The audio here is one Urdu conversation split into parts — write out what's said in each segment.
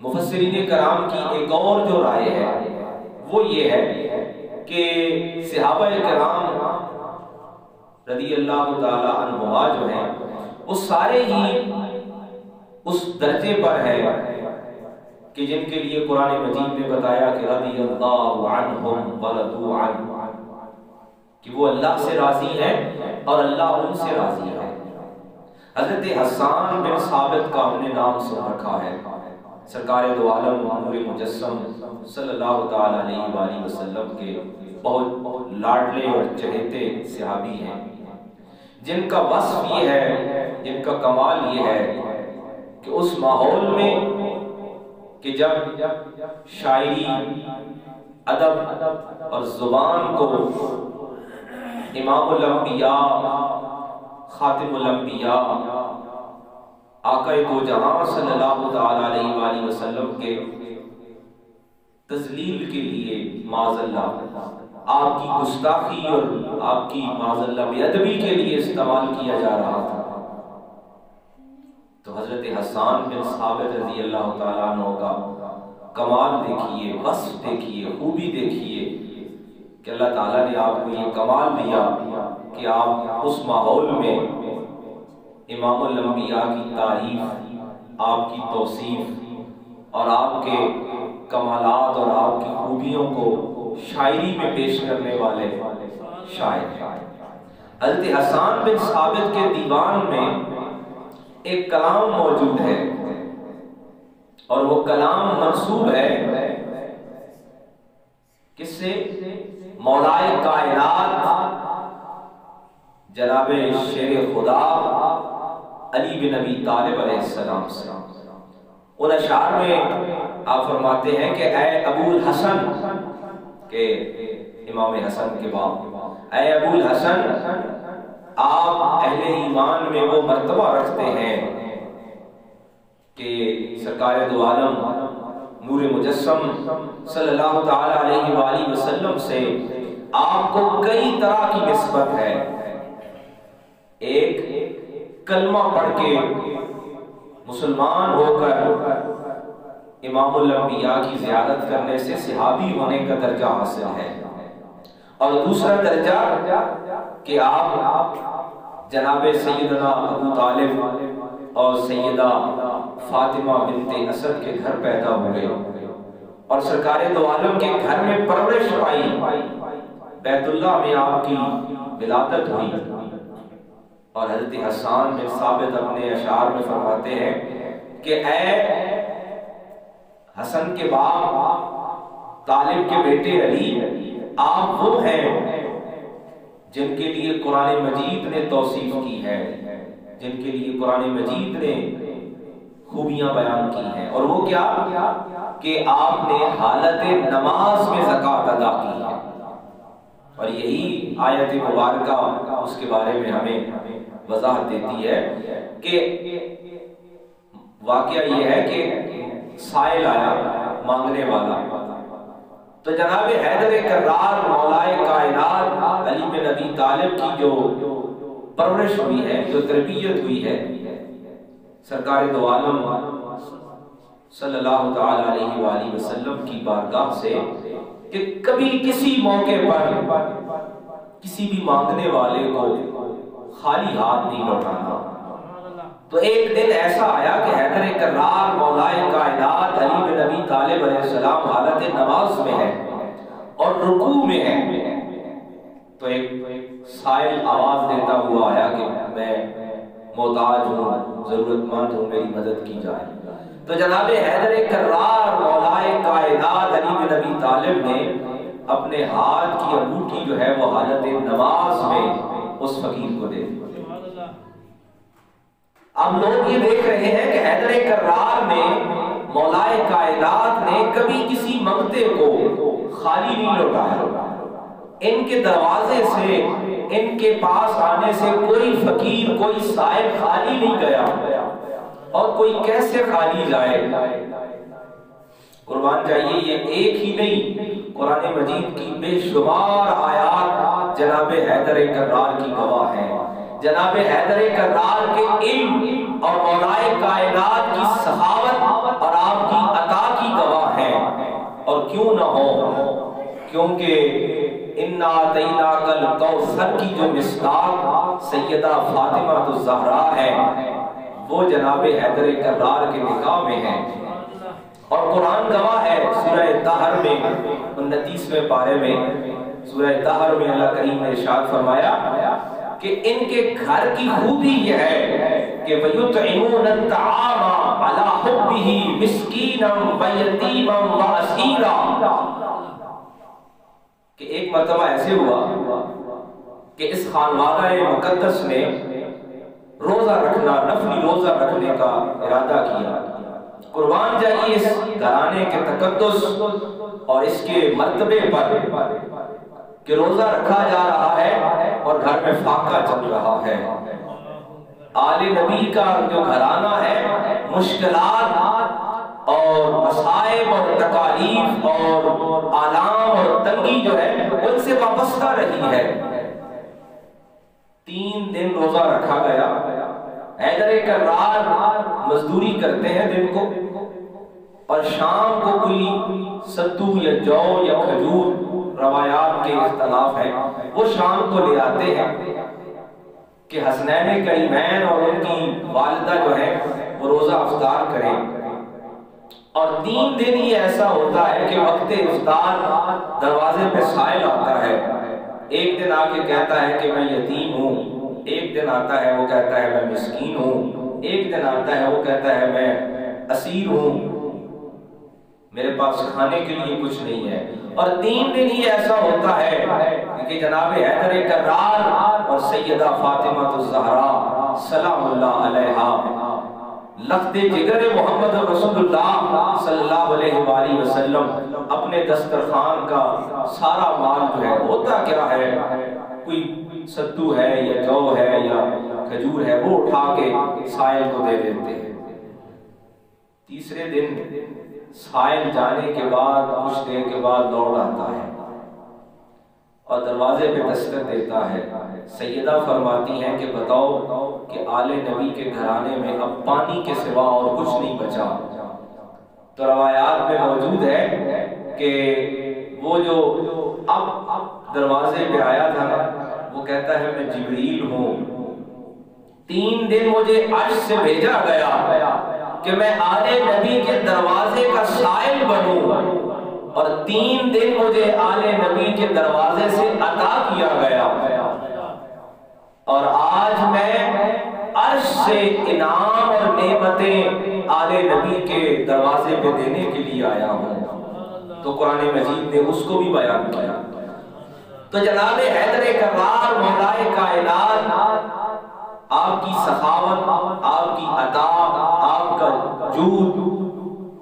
مفسرین کرام کی ایک اور جو رائے ہے وہ یہ ہے کہ صحابہ کرام رضی اللہ تعالی عنہما جو ہیں وہ سارے ہی اس درجے پر ہے کہ جن کے لیے قرآن مجید نے بتایا کہ رضی اللہ عنہم ورضوا عنہ، کہ وہ اللہ سے راضی ہیں اور اللہ ان سے راضی ہے۔ حضرت حسان بن ثابت کا ہم نے نام سن رکھا ہے، سرکار دو عالم نور مجسم صلی اللہ تعالی علیہ وآلہ وسلم کے بہت لاڈلے اور چہیتے صحابی ہیں، جن کا وصف یہ ہے، جن کا کمال یہ ہے کہ اس ماحول میں کہ جب شاعری، ادب اور زبان کو امام الانبیاء، خاتم الانبیاء، آقا دو جہاں صلی اللہ تعالی علیہ وآلہ وسلم کے تذلیل کے لیے معاذ اللہ آپ کی گستاخی اور آپ کی معاذ اللہ بے ادبی کے لیے استعمال کیا جا رہا تھا، تو حضرت حسان بن ثابت رضی اللہ تعالیٰ عنہ کا کمال دیکھیے، وصف دیکھیے، خوبی دیکھیے کہ اللہ تعالیٰ نے آپ کو یہ کمال دیا کہ آپ اس ماحول میں امام الانبیاء کی تعریف، آپ کی توصیف اور آپ کے کمالات اور آپ کی خوبیوں کو شاعری میں پیش کرنے والے شاعر۔ حضرت حسان بن ثابت کے دیوان میں ایک کلام موجود ہے اور وہ کلام منسوب ہے کس سے؟ مولائے کائنات جناب شیر خدا علی بن ابی طالب علیہ السلام سے۔ ان اشعار میں آپ فرماتے ہیں کہ اے ابو الحسن، کہ امام حسن کے باپ، اے ابو الحسن، آپ اہل ایمان میں وہ مرتبہ رکھتے ہیں کہ سرکار دو عالم نور مجسم صلی اللہ تعالی علیہ وآلہ وسلم سے آپ کو کئی طرح کی نسبت ہے۔ ایک کلمہ پڑھ کے مسلمان ہو کر امام الانبیاء کی زیارت کرنے سے صحابی ہونے کا درجہ حاصل ہے، اور دوسرا درجہ کہ آپ جناب سیدنا ابو طالب اور سیدہ فاطمہ بنت اسد کے گھر پیدا ہوئے اور سرکار دو عالم کے گھر میں پرورش پائی، بیت اللہ میں آپ کی ولادت ہوئی۔ اور حضرت حسان بن ثابت اپنے اشعار میں فرماتے ہیں کہ اے حسن کے باپ، طالب کے بیٹے علی، آپ وہ ہیں جن کے لیے قرآن مجید نے توصیف کی ہے، جن کے لیے قرآن مجید نے خوبیاں بیان کی ہیں، اور وہ کیا کہ آپ نے حالت نماز میں زکوٰۃ ادا کی ہے۔ اور یہی آیت مبارکہ اس کے بارے میں ہمیں وضاحت دیتی ہے کہ واقعہ یہ ہے کہ سائل آیا، مانگنے والا، تو جناب حیدر کرار مولائے کائنات علی بن ابی طالب کی جو پرورش ہوئی ہے، جو تربیت ہوئی ہے سرکار دو عالم صلی اللہ تعالی علیہ وآلہ وسلم کی بارگاہ سے، کہ کبھی کسی موقع پر کسی بھی مانگنے والے کو خالی ہاتھ نہیں لوٹانا۔ تو ایک دن ایسا آیا کہ حیدر کرار مولائے کائنات علی بن ابی طالب علیہ السلام حالت نماز میں ہے اور رکوع میں ہے، تو ایک سائل آواز دیتا ہوا آیا کہ میں محتاج ہوں، ضرورت مند ہوں، میری مدد کی جائے۔ تو جناب حیدر کرار مولائے کائنات علی بن ابی طالب نے اپنے ہاتھ کی انگوٹھی جو ہے وہ حالت نماز میں اس فقیر کو دے دی۔ اب لوگ یہ دیکھ رہے ہیں کہ حیدر کرار نے، مولائے کائنات نے کبھی کسی منگتے کو خالی نہیں لوٹایا۔ ان کے دروازے سے، ان کے پاس آنے سے کوئی فقیر، کوئی سائل خالی نہیں گیا، اور کوئی کیسے خالی جائے؟ قربان جائیے، یہ ایک ہی نہیں، قرآن مجید کی بے شمار آیات جناب حیدر کرار کی گواہ ہیں۔ جناب حیدر کرار کے علم اور مولائے کائنات کی سخاوت اور کیونکہ انا اعطیناک الکوثر کی جو مصداق سیدہ فاطمہ الزہرا ہے وہ جناب حیدر کرار کے نکاح میں ہے، اور قرآن گواہ ہے سورہ طہر میں 29ویں پارے میں، سورہ طہر میں اللہ کریم نے ارشاد فرمایا کہ ان کے گھر کی خوبی یہ ہے کہ وَيُطْعِمُونَ الطَّعَامَ عَلَى حُبِّهِ مِسْكِينًا وَيَتِيمًا وَأَسِيرًا، کہ ایک مرتبہ ایسے ہوا کہ اس خانوادہ مقدس نے روزہ رکھنا، نفلی روزہ رکھنے کا ارادہ کیا۔ قربان جائیے اس گھرانے کے تقدس اور اس کے مرتبے پر کہ روزہ رکھا جا رہا ہے اور گھر میں فاقہ چل رہا ہے۔ آل نبی کا جو گھرانہ ہے مشکلات اور مصائب اور تکالیف اور آلام اور تنگی جو ہے ان سے وابستہ رہی ہے۔ 3 دن روزہ رکھا گیا۔ حیدر کرار مزدوری کرتے ہیں دن کو، اور شام کو کوئی ستو یا جو یا کھجور، روایات کے اختلاف ہیں، وہ شام کو لے آتے ہیں کہ حسنین کریمین اور ان کی والدہ جو ہے وہ روزہ افطار کریں۔ اور 3 دن ہی ایسا ہوتا ہے کہ وقت افطار دروازے پہ سائل آتا ہے، ایک دن آ کے کہتا ہے کہ میں یتیم ہوں، ایک دن آتا ہے وہ کہتا ہے میں مسکین ہوں، ایک دن آتا ہے وہ کہتا ہے میں اسیر ہوں، میرے پاس کھانے کے لیے کچھ نہیں ہے۔ اور 3 دن ہی ایسا ہوتا ہے کہ جناب حیدر کرار اور سیدہ فاطمہ الزہرا سلام اللہ علیہا لخت جگر محمد رسول اللہ صلی اللہ علیہ وآلہ وسلم اپنے دسترخوان کا سارا مال جو ہے، ہوتا کیا ہے، کوئی ستو ہے یا جو ہے یا کھجور ہے، وہ اٹھا کے سائل کو دے دیتے ہیں۔ تیسرے دن سائل جانے کے بعد کچھ دیر کے بعد لوٹ آتا ہے اور دروازے پہ دستک دیتا ہے۔ سیدہ فرماتی ہیں کہ بتاؤ کہ آل نبی کے گھرانے میں اب پانی کے سوا اور کچھ نہیں بچا۔ تو روایات میں موجود ہے کہ وہ جو اب دروازے پہ آیا تھا وہ کہتا ہے میں جبریل ہوں، 3 دن مجھے عرش سے بھیجا گیا کہ میں آل نبی کے دروازے کا سائل بنوں، اور 3 دن مجھے آل نبی کے دروازے سے عطا کیا گیا، اور آج میں عرش سے انعام اور نعمتیں آل نبی کے دروازے پہ دینے کے لیے آیا ہوں۔ تو قرآن مجید نے اس کو بھی بیان کیا۔ تو جناب حیدر کرار مولا کائنات، آپ کی سخاوت، آپ کی عطا، آپ کا جود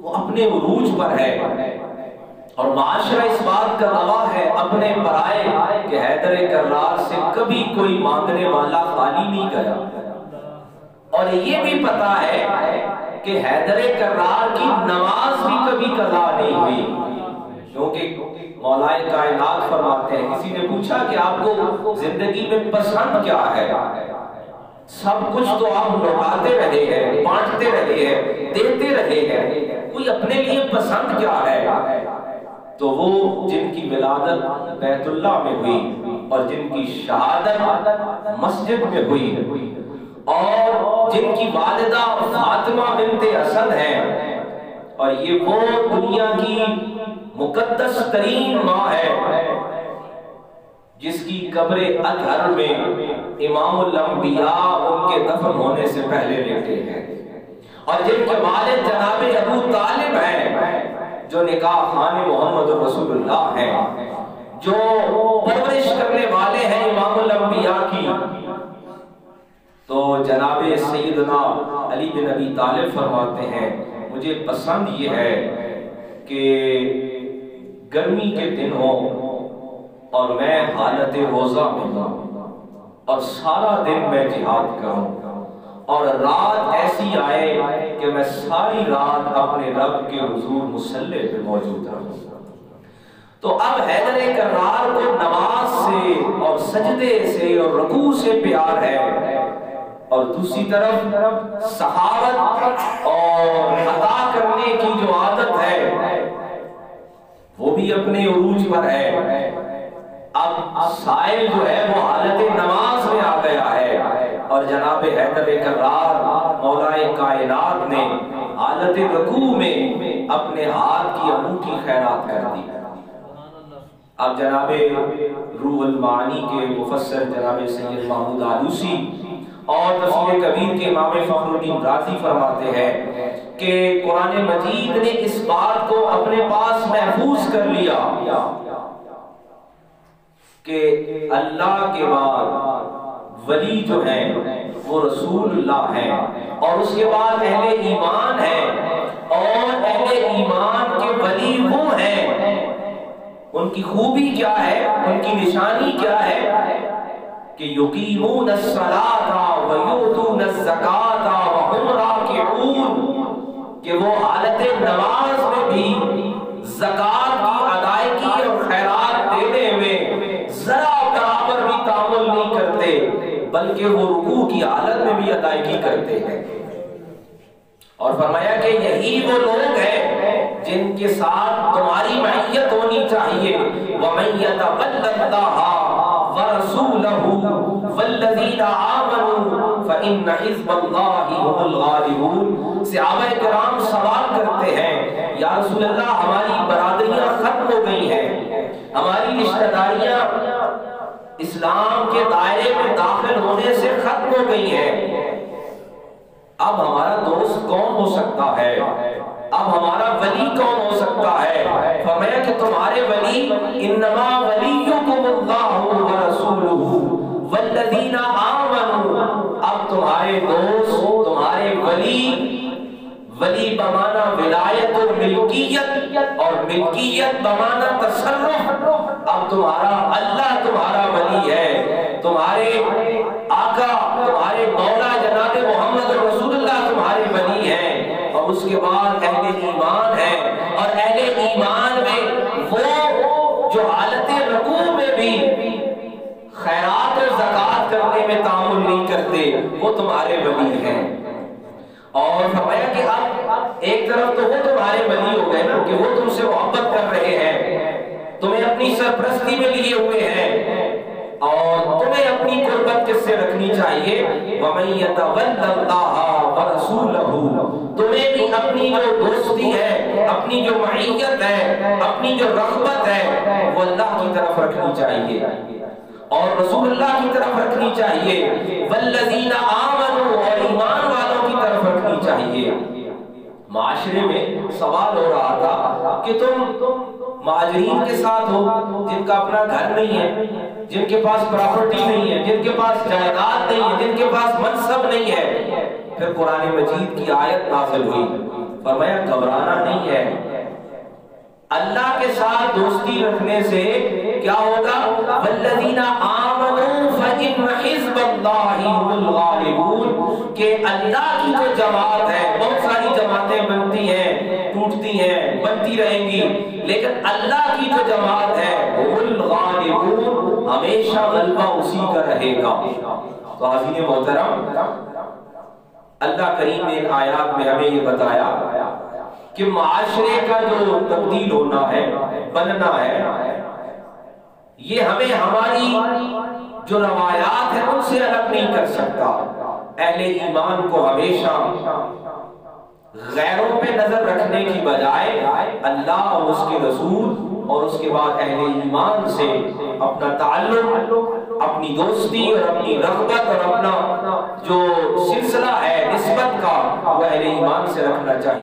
وہ اپنے عروج پر ہے، اور معاشرہ اس بات کا گواہ ہے اپنے برائے کہ حیدر کرار سے کبھی کوئی مانگنے والا خالی نہیں گیا۔ اور یہ بھی پتا ہے کہ حیدر کرار کی نماز بھی کبھی قضا نہیں ہوئی، کیونکہ مولا کائنات فرماتے ہیں، کسی نے پوچھا کہ آپ کو زندگی میں پسند کیا ہے؟ سب کچھ تو آپ لوٹاتے رہے ہیں، بانٹتے رہے ہیں، دیتے رہے ہیں، کوئی اپنے لیے پسند کیا ہے؟ تو وہ جن کی ولادت بیت اللہ میں ہوئی اور جن کی شہادت مسجد میں ہوئی اور جن کی والدہ فاطمہ بنت اسد ہیں، اور یہ وہ دنیا کی مقدس ترین ماں ہے جس کی قبر اطہر میں امام الانبیاء ان کے دفن ہونے سے پہلے لیٹے ہیں، اور جن کے والد جناب ابو طالب ہیں جو نکاح خوان محمد رسول اللہ ہیں، جو پرورش کرنے والے ہیں امام الانبیاء کی۔ تو جناب سیدنا علی بن ابی طالب فرماتے ہیں مجھے پسند یہ ہے کہ گرمی کے دن ہو اور میں حالت روزہ میں ہوں اور سارا دن میں جہاد کروں، اور رات ایسی آئے کہ میں ساری رات اپنے رب کے حضور مصلی پہ موجود رہوں۔ تو اب حیدر کرار کو نماز سے اور سجدے سے اور رکوع سے پیار ہے، اور دوسری طرف سخاوت اور عطا کرنے کی جو عادت ہے وہ بھی اپنے عروج پر ہے۔ اب سائل جو ہے وہ حالت نماز میں آ گیا ہے، اور جناب حیدر کرار مولا کائنات نے حالت رکوع میں اپنے ہاتھ کی انگوٹھی خیرات کر دی۔ اب جناب روح المعانی کے مفسر جناب سید محمود آلوسی اور تفسیر کبیر کے امام فخر الدین رازی فرماتے ہیں کہ قرآن مجید نے اس بات کو اپنے پاس محفوظ کر لیا کہ اللہ کے بعد ولی جو ہیں وہ رسول اللہ ہیں، اور اس کے بعد اہل ایمان ہیں، اور اہل ایمان کے ولی وہ ہیں، ان کی خوبی کیا ہے، ان کی نشانی کیا ہے کہ یقیمون الصلاۃ ویؤتون الزکاۃ وہم راکعون، کہ وہ حالت نماز میں بھی زکات کی ادائیگی اور خیرات دینے میں ذرا برابر بھی تعامل نہیں کرتے، بلکہ وہ رکوع کی حالت میں بھی ادائیگی کرتے ہیں۔ اور فرمایا کہ یہی وہ لوگ ہیں جن کے ساتھ تمہاری معیت ہونی چاہیے۔ وَمَن يَتَوَلَّ اللَّهَ وَرَسُولَهُ وَالَّذِينَ آمَنُوا فَإِنَّ حِزْبَ اللَّهِ هُمُ الْغَالِبُونَ۔ صحابہ کرام سوال کرتے ہیں، یا رسول اللہ ہماری برادریاں ختم ہو گئی ہیں، ہماری رشتہ داریاں اسلام کے دائرے میں داخل ہونے سے ختم ہو گئی ہیں، اب ہمارا دوست کون ہو سکتا ہے، اب ہمارا ولی کون ہو سکتا ہے؟ فرمایا کہ تمہارے ولی انما ولیکم اللہ ورسولہ والذین آمنوا، اب تمہارے دوست، تمہارے ولی بمانا ولایت اور ملکیت، اور ملکیت بمانا تصرف، اب تمہارا اللہ تمہارا ولی ہے، تمہارے آقا، تمہارے مولا جناب محمد رسول اللہ تمہارے ولی ہیں، اور اس کے بعد اہل ایمان ہیں، اور اہل ایمان میں وہ جو حالت رکوع میں بھی خیرات اور زکات کرنے میں تعامل نہیں کرتے، وہ تمہارے ولی ہیں۔ اور فرمایا کہ اب ایک طرف تو وہ تمہارے ولی ہو گئے نا کہ وہ تم سے محبت کر رہے ہیں، تمہیں اپنی سرپرستی میں لیے ہوئے ہیں، اور تمہیں اپنی قربت کس سے رکھنی چاہیے؟ وَمَن يَتَوَلَّ اللَّهَ وَرَسُولَهُ، تمہیں بھی اپنی جو دوستی ہے، اپنی جو معیت ہے، اپنی جو رغبت ہے، وہ اللہ کی طرف رکھنی چاہیے اور رسول اللہ کی طرف رکھنی چاہیے، وَالَّذِينَ آمَنُوا، اور ایمان والوں کی طرف رکھنی چاہیے۔ معاشرے میں سوال ہو رہا تھا کہ تم مہاجرین کے ساتھ ہو جن کا اپنا گھر نہیں ہے، جن کے پاس پراپرٹی نہیں ہے، جن کے پاس جائیداد نہیں ہے، جن کے پاس منصب نہیں ہے۔ پھر قرآن مجید کی آیت نازل ہوئی، فرمایا گھبرانا نہیں ہے، اللہ کے ساتھ دوستی رکھنے سے کیا ہوگا؟ والذین آمنوا فإن حزب اللہ هم الغالبون، کہ اللہ کی جو جماعت ہے، بہت ساری جماعتیں بنتی ہیں، ٹوٹتی ہیں، بنتی رہیں گی، لیکن اللہ کی جو جماعت ہے هم الغالبون، ہمیشہ غلبہ اسی کا رہے گا۔ تو حاضرین محترم، اللہ کریم نے ان آیات میں ہمیں یہ بتایا کہ معاشرے کا جو تبدیل ہونا ہے، بننا ہے، یہ ہمیں ہماری جو روایات ہیں ان سے الگ نہیں کر سکتا۔ اہل ایمان کو ہمیشہ غیروں پہ نظر رکھنے کی بجائے اللہ اور اس کے رسول اور اس کے بعد اہل ایمان سے اپنا تعلق، اپنی دوستی اور اپنی رغبت اور اپنا جو سلسلہ ہے نسبت کا، وہ اہل ایمان سے رکھنا چاہیے۔